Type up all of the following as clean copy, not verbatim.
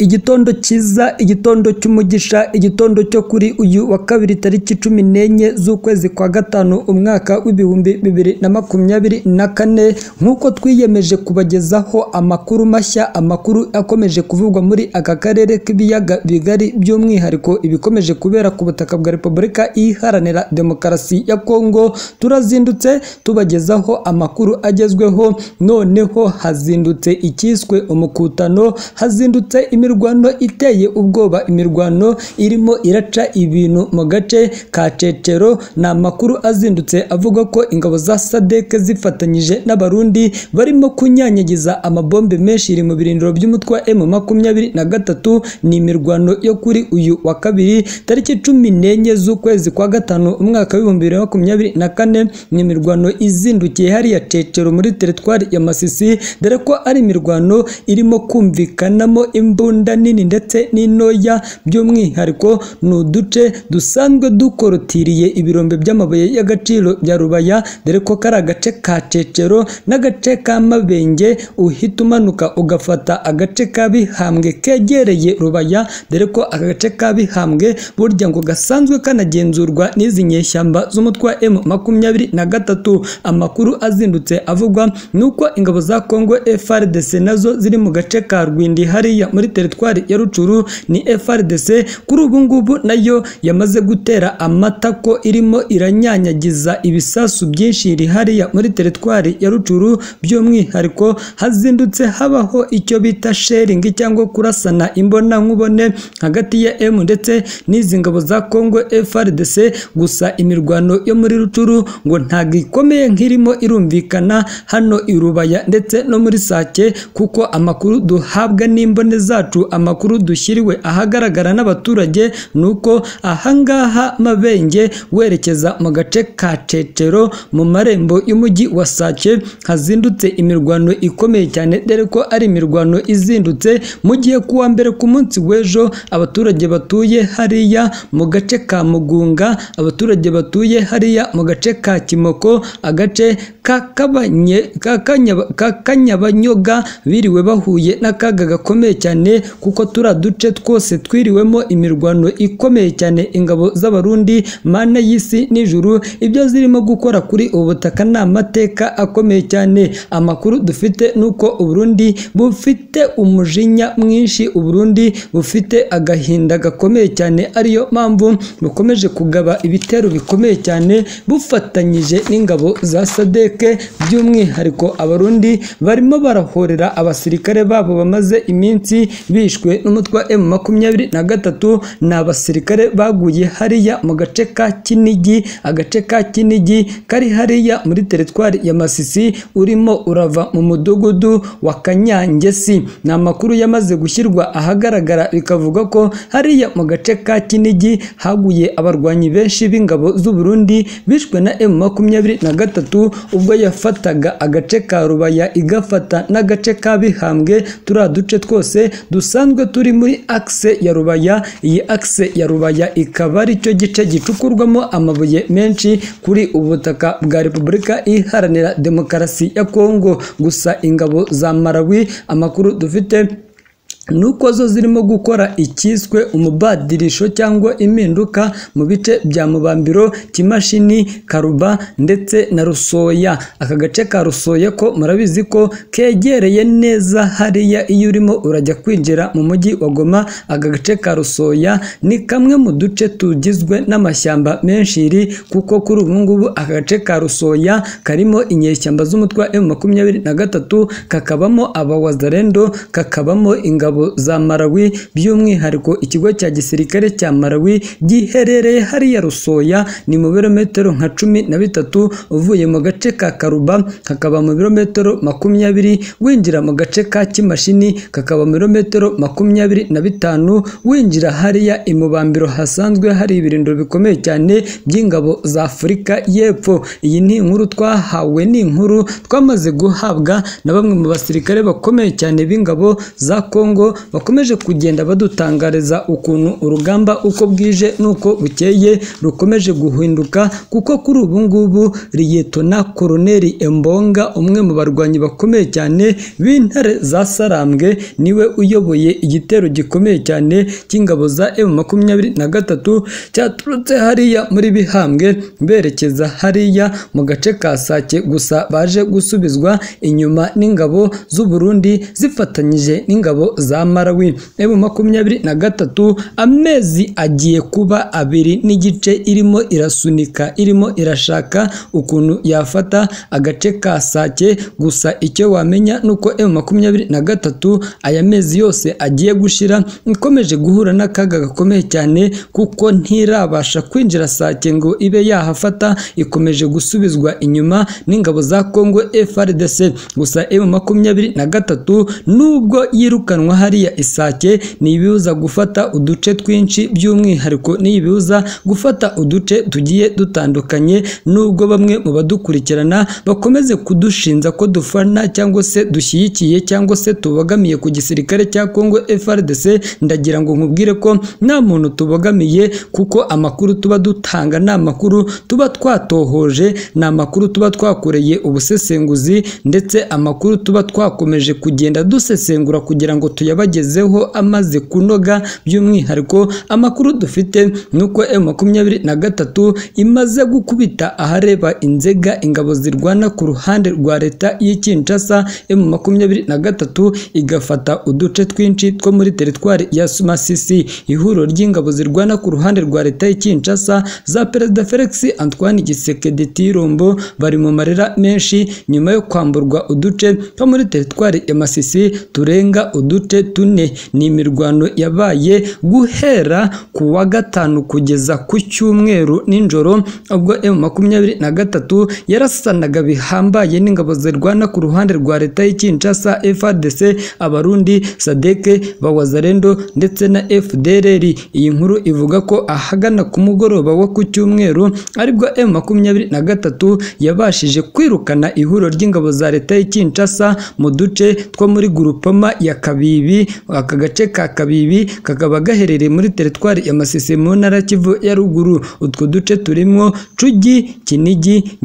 Igitondo cyiza, igitondo cy'umugisha, igitondo cyo kuri uyu wa kabiri tariki 14 z'ukwezi kwa gatanu umwaka w'ibihumbi 2024 nk'uko twiyemeje kubagezaho amakuru mashya, amakuru akomeje kuvugwa muri aka karere k'ibiyaga bigari, by'umwihariko ibikomeje kubera ku butaka bwa Repubulika Iharanira Demokarasi ya Kongo. Turazindutse tubagezaho amakuru agezweho, noneho hazindutse ikiswe umukutano, hazindutse imirwano iteye ubwoba, imirwano irimo iraca ibintu mu gace ka Cecero. Ni amakuru azindutse avuga ko ingabo za SADC zifatanyije n'abarundi barimo kunyanyagiza amabombe menshi iri mu birindiro by'umutwe wa M23. Ni imirwano yo kuri uyu wa kabiri tariki 14 z'ukwezi kwa gatanu umwaka w'ibihumbi 2024. Ni imirwano izindukiye hariya Cecero muri teritwari ya Masisi, dore ko ari imirwano irimo kumvikanamo imbunda nini ndetse n'intoya, by'umwihariko n'uduce dusanzwe dukorotiriye ibirombe by'amabuye y'agaciro bya Rubaya, dore ko kari agace ka Cecero n'agace ka Mabenge uhita umanuka ugafata agace ka Bihambwe kegereye Rubaya, dore ko agace ka Bihambwe burya ngo gasanzwe kanagenzurwa n'izi nyeshyamba z'umutwe wa M23. Amakuru azindutse avugwa nuko ingabo za Kongo FARDC nazo ziri mu gace ka Rwindi hariya muri teritwari ya Rucuru. Ni FARDC kuri ubu ngubu nayo yamaze gutera amatako, irimo iranyanyagiza ibisasu byinshi iri hariya muri teritwari ya Rucuru, by'umwihariko hazindutse habaho icyo bita sharing cyangwa kurasana imbona nkubone hagati ya M ndetse n'izi ngabo za Kongo FARDC. Gusa imirwano yo muri Rucuru ngo ntago ikomeye nk'irimo irumvikana hano i Rubaya ndetse no muri Sake, kuko amakuru duhabwa n'imbone zacu, amakuru dushyiriwe ahagaragara n'abaturage, nuko ahangaha Mabenge werekeza mu gace ka Cecero mu marembo y'umujyi wa Sake hazindutse imirwano ikomeye cyane, dore ko ari imirwano izindutse mu gihe kuwa mbere ku munsi w'ejo abaturage batuye hariya mu gace ka Mugunga, abaturage batuye hariya mu gace ka Kimoko, agace ka Kanyabanyoga biriwe bahuye n'akaga gakomeye cyane, kuko turi duce twose twiriwemo imirwano ikomeye cyane. Ingabo z'abarundi mana y'isi n'ijuru ibyo zirimo gukora kuri ubu butaka ni amateka akomeye cyane. Amakuru dufite nuko Uburundi bufite umujinya mwinshi, Uburundi bufite agahinda gakomeye cyane, ariyo mpamvu bukomeje kugaba ibitero bikomeye cyane bufatanyije n'ingabo za SADC. By'umwihariko abarundi barimo barahorera abasirikare babo bamaze iminsi bishwe n'umutwe wa M23. Ni abasirikare baguye hariya mu gace ka Kinigi, agace ka Kinigi kari hariya muri teritwari ya Masisi, urimo urava mu mudugudu wa Kanyangesi. Ni amakuru yamaze gushyirwa ahagaragara, bikavuga ko hariya mu gace ka Kinigi haguye abarwanyi benshi b'ingabo z'u Burundi bishwe na M23 ubwo yafataga agace ka Rubaya igafata n'agace ka Bihambwe. Turi duce twose dusanzwe turi muri axe ya Rubaya. Iyi axe ya Rubaya ikaba ari cyo gice gicukurwamo amabuye menshi kuri ubutaka bwa Repubulika Iharanira Demokarasi ya Kongo. Gusa ingabo za Malawi amakuru dufite nuko zo zirimo gukora ikiswe umubadirisho cyangwa impinduka mu bice bya Mubambiro, Kimashini, Karuba ndetse na Rusoya. Aka gace ka Rusoya ko murabizi ko kegereye neza hariya iyo urimo urajya kwinjira mu mujyi wa Goma. Aka gace ka Rusoya ni kamwe mu duce tugizwe n'amashyamba menshi iri, kuko kuri ubu ngubu aka gace ka Rusoya karimo inyeshyamba z'umutwe wa M23, kakabamo abawazarendo, kakabamo ingabo za Malawi. By'umwihariko ikigo cya gisirikare cya Malawi giherereye hariya Rusoya, ni mu birometero nka 13 uvuye mu gace ka Karuba, kakaba mu birometero 20 winjira mu gace ka Kimashini, kakaba mu birometero 25 winjira hariya imubambiro hasanzwe hari ibirindiro bikomeye cyane by'ingabo za Afurika y'Epfo. Iyi ni inkuru twahawe, ni inkuru twamaze guhabwa na bamwe mu basirikare bakomeye cyane b'ingabo za Kongo ngabo bakomeje kugenda badutangariza ukuntu urugamba uko bwije nuko bukeye rukomeje guhinduka, kuko kuri ubu ngubu Liyetona Koloneli Embonga, umwe mu barwanyi bakomeye cyane b'intare za Sarambwe, niwe uyoboye igitero gikomeye cyane cy'ingabo za M23 cyaturutse hariya muri Bihambwe berekeza hariya mu gace ka Sake, gusa baje gusubizwa inyuma n'ingabo z'u Burundi zifatanyije n'ingabo za Malawi. M23 amezi agiye kuba 2 n'igice irimo irasunika, irimo irashaka ukuntu yafata agace ka Sake, gusa icyo wamenya nuko M23 aya mezi yose agiye gushira ikomeje guhura n'akaga gakomeye cyane, kuko ntirabasha kwinjira Sake ngo ibe yahafata, ikomeje gusubizwa inyuma n'ingabo za Kongo FARDC. Gusa M23 nubwo yirukanwa hariya Isake, nibibuza gufata uduce twinshi, by'umwihariko nibibuza gufata uduce tugiye dutandukanye, nubwo bamwe mu badukurikirana bakomeze kudushinza ko dufana cyangwa se dushyigikiye cyangwa se tubogamiye ku gisirikare cya Kongo FARDC. Ndagira ngo nkubwire ko nta muntu tubogamiye, kuko amakuru tuba dutanga ni amakuru tuba twatohoje, ni amakuru tuba twakoreye ubusesenguzi, ndetse amakuru tuba twakomeje kugenda dusesengura kugira ngo tuyabagezeho amaze kunoga. By'umwihariko amakuru dufite nuko M23 imaze gukubita ahareba Inzega ingabo zirwana ku ruhande rwa leta y'Kinshasa. M23 igafata uduce twinshi two muri teritwari ya Masisi. Ihuriro ry'ingabo zirwana ku ruhande rwa leta y'Kinshasa za Perezida Felix Antoine Tshisekedi Tshilombo bari mu marira menshi nyuma yo kwamburwa uduce two muri teritwari ya Masisi turenga uduce 4. Ni imirwano yabaye guhera ku wa gatanu kugeza ku cyumweru ninjoro, ubwo M23 yarasanaga bihambaye n'ingabo zirwana ku ruhande rwa leta y'Kinshasa FARDC, Abarundi, Sadeke, Bawazarendo ndetse na FDLR. Iyi nkuru ivuga ko ahagana ku mugoroba wo ku cyumweru aribwo M23 yabashije kwirukana ihuriro ry'ingabo za leta y'Kinshasa mu duce two muri grupama ya Kabibi. Aka gace ka Kabibi kakaba gaherereye muri teritwari ya Masisi mu ntara Kivu ya ruguru. Utwo duce turimo Cugi, Kinigi,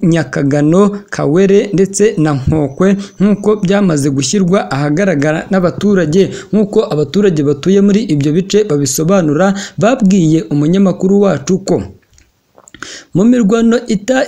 Nyakagano, Kawere ndetse na Nkokwe, nk'uko byamaze gushyirwa ahagaragara n'abaturage. Nk'uko abaturage batuye muri ibyo bice babisobanura, babwiye umunyamakuru wacu ko mu mirwano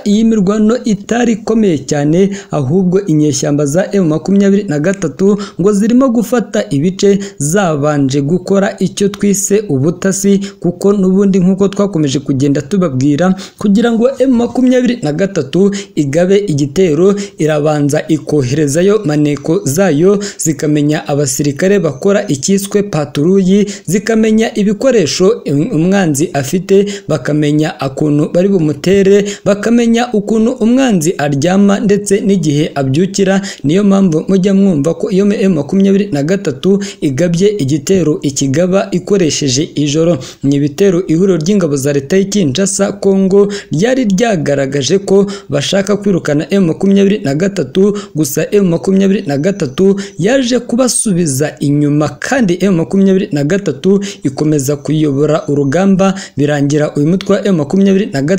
iyi mirwano itari ikomeye cyane, ahubwo inyeshyamba za M23 ngo zirimo gufata ibice zabanje gukora icyo twise ubutasi, kuko nubundi nk'uko twakomeje kugenda tubabwira, kugira ngo M23 igabe igitero irabanza ikoherezayo maneko zayo, zikamenya abasirikare bakora ikiswe paturuyi, zikamenya ibikoresho umwanzi afite, bakamenya akuntu bari bumutere, bakamenya ukuntu umwanzi aryama ndetse n'igihe abyukira. Niyo mpamvu mujya mwumva ko iyo M23 igabye igitero ikigaba ikoresheje ijoro. Ni ibitero ihuriro ry'ingabo za leta y'Kinshasa Kongo ryari ryagaragaje ko bashaka kwirukana M23, gusa M23 yaje kubasubiza inyuma, kandi M23 ikomeza kuyobora urugamba, birangira uyu mutwe wa M23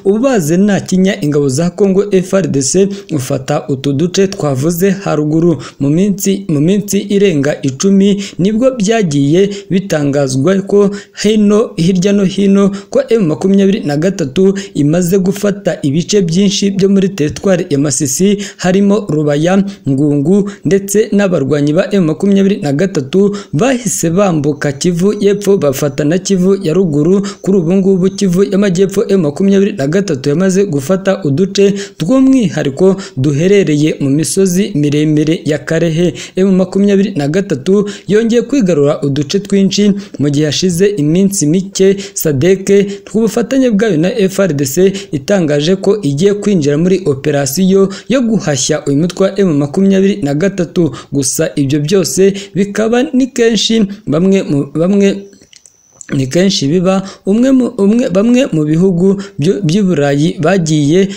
ubaze nta kinya ingabo za Kongo FARDC ufata utuduce twavuze haruguru. Mu minsi irenga 10 nibwo byagiye bitangazwa ko hirya no hino ko M23 imaze gufata ibice byinshi byo muri teritwari ya Masisi, harimo Rubaya, Ngungu ndetse n'abarwanyi ba M23 bahise bambuka Kivu y'epfo bafata na Kivu ya ruguru. Kuri ubu ngubu Kivu y'amajyepfo M23 yamaze gufata uduce tw'umwihariko duherereye mu misozi miremire ya Karehe. M23 yongeye kwigarura uduce twinshi mu gihe hashize iminsi mike. Sadeke tw'ubufatanye bwayo na FARDC itangaje ko igiye kwinjira muri operasiyo yo guhashya uyu mutwe wa M23. Gusa ibyo byose bikaba ni kenshi bamwe ni kenshi biba bamwe mu bihugu by'Uburayi bagiye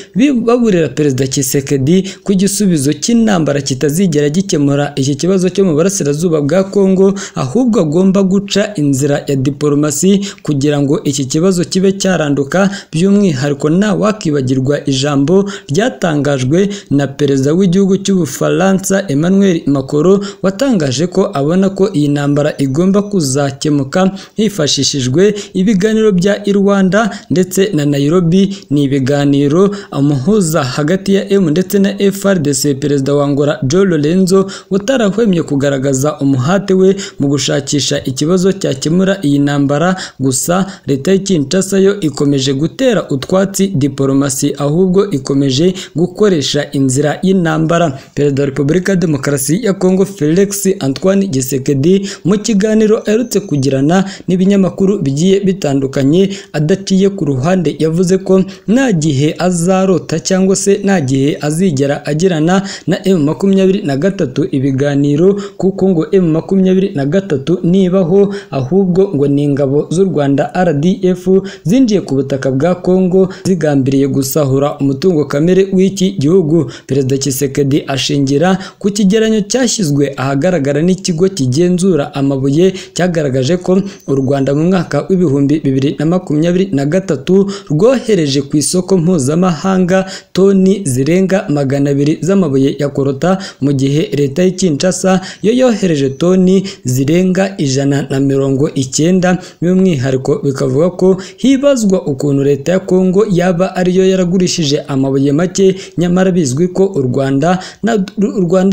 baburira Perezida Tshisekedi ko igisubizo cy'intambara kitazigera gikemura iki kibazo cyo mu burasirazuba bwa Kongo, ahubwo agomba guca inzira ya diplomasi kugira ngo iki kibazo kibe cyaranduka. By'umwihariko nta wakibagirwa ijambo ryatangajwe na Perezida w'igihugu cy'Ubufaransa Emmanuel Macron, watangaje ko abona ko iyi ntambara igomba kuzakemuka hifashishijwe ibiganiro bya Rwanda ndetse na Nairobi. Ni ibiganiro umuhuza hagati ya M ndetse na FARDC. Perezida wa Angola João Lourenço utarahwemye kugaragaza umuhate we mu gushakisha ikibazo cyakemura iyi ntambara, gusa leta ya Kinshasa yo ikomeje gutera utwatsi diplomasi, ahubwo ikomeje gukoresha inzira y'intambara. Perezida wa Repubulika ya Demokarasi ya Kongo Felix Antoine Tshisekedi mu kiganiro aherutse kugirana n'ibinyamakuru bigiye bitandukanye adaciye ku ruhande, yavuze ko nta gihe azarota cyangwa se nta gihe azigera agirana na M23 ibiganiro, kuko ngo M23 nibaho ahubwo ngo ni ingabo z'u Rwanda RDF zinjiye ku butaka bwa Kongo zigambiriye gusahura umutungo kamere w'iki gihugu. Perezida Tshisekedi ashingira ku kigeranyo cyashyizwe ahagaragara n'ikigo kigenzura amabuye cyagaragaje ko u Rwanda mu mwaka w'ibihumbi 2023 rwohereje ku isoko mpuzamahanga toni zirenga 200 z'amabuye ya korota, mu gihe leta ya Kinshasa yo yohereje toni zirenga 190. By'umwihariko bikavuga ko hibazwa ukuntu leta ya Kongo yaba ariyo yaragurishije amabuye make, nyamara bizwi ko u Rwanda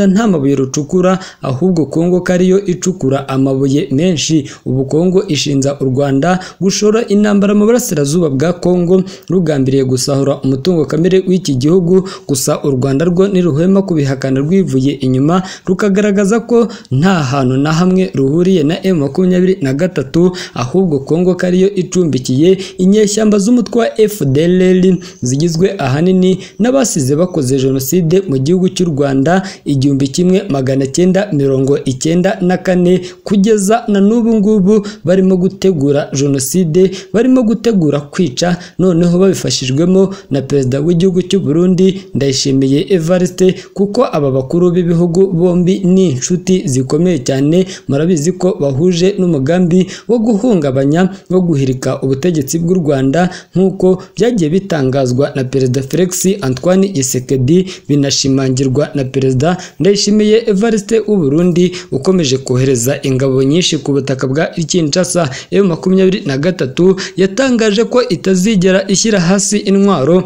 nta mabuye rucukura, ahubwo Kongo kariyo icukura amabuye menshi. Ubu Kongo ishinza u Rwanda gushora intambara mu burasirazuba bwa Kongo rugambiriye gusahura umutungo kamere w'iki gihugu, gusa u Rwanda rwo niruhwema kubihakana rwivuye inyuma, rukagaragaza ko nta hantu na hamwe ruhuriye na M23, ahubwo Kongo kariyo icumbikiye inyeshyamba z'umutwe wa FDLR zigizwe ahanini n'abasize bakoze jenoside mu gihugu cy'u Rwanda 1994 kugeza na n'ubu ngubu barimo gutegura jenoside, barimo gutegura kwica, noneho babifashijwemo na Perezida w'igihugu cy'u Burundi Ndayishimiye Evariste, kuko aba bakuru b'ibihugu bombi ni inshuti zikomeye cyane. Murabizi ko bahuje n'umugambi wo guhungabanya no guhirika ubutegetsi bw'u Rwanda, nk'uko byagiye bitangazwa na Perezida Felix Antoine Tshisekedi, binashimangirwa na Perezida Ndayishimiye Evariste w'u Burundi ukomeje kohereza ingabo nyinshi ku butaka bwa Kinshasa. M23 yatangaje ko itazigera ishyira hasi intwaro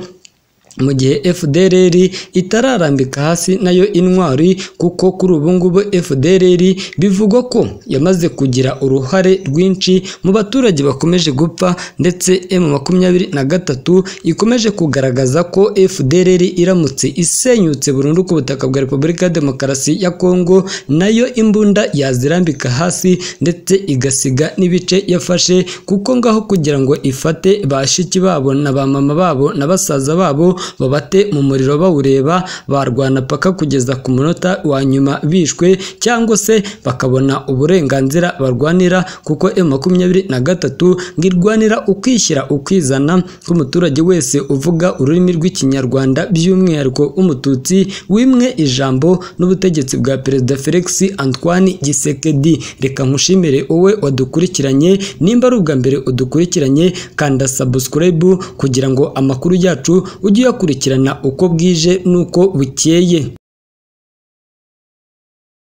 mu gihe FDLR itararambika hasi nayo intwari, kuko kuri ubu ngubu FDLR bivugwa ko yamaze kugira uruhare rwinshi mu baturage bakomeje gupfa, ndetse M23 ikomeje kugaragaza ko FDLR iramutse isenyutse burundu ku butaka bwa Repubulika ya Demokarasi ya Kongo, nayo imbunda yazirambika hasi ndetse igasiga n'ibice yafashe, kuko ngaho kugira ngo ifate bashiki babo na ba mama babo na basaza babo babate mu muriro bawureba, barwana paka kugeza ku munota wa nyuma bishwe, cyangwa se bakabona uburenganzira barwanira, kuko M23 ngirwanira ukwishyira ukizana k'umuturage wese uvuga ururimi rw'ikinyarwanda, by'umwihariko umututsi wimwe ijambo n'ubutegetsi bwa Perezida Felix Antoine Tshisekedi. Reka nkushimire wowe wadukurikiranye, nimba ari ubwa mbere udukurikiranye kanda subscribe kugira ngo amakuru yacu ujye ukurikirana uko bwije nuko bukeye.